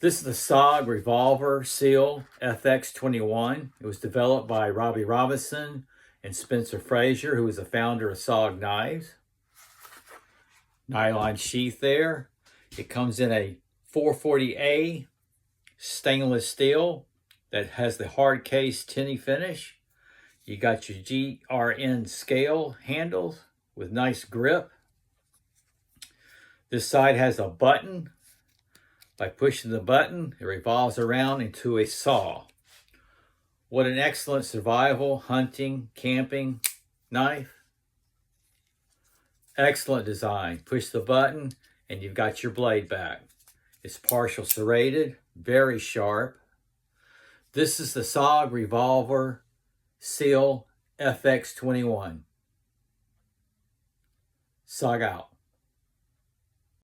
This is the SOG Revolver Seal FX-21. It was developed by Robbie Robinson and Spencer Frazier, who was the founder of SOG Knives. Nylon sheath there. It comes in a 440A stainless steel that has the hard case TINI finish. You got your GRN scale handles with nice grip. This side has a button. By pushing the button, it revolves around into a saw. What an excellent survival, hunting, camping knife. Excellent design. Push the button and you've got your blade back. It's partial serrated, very sharp. This is the SOG Revolver Seal FX-21. SOG out.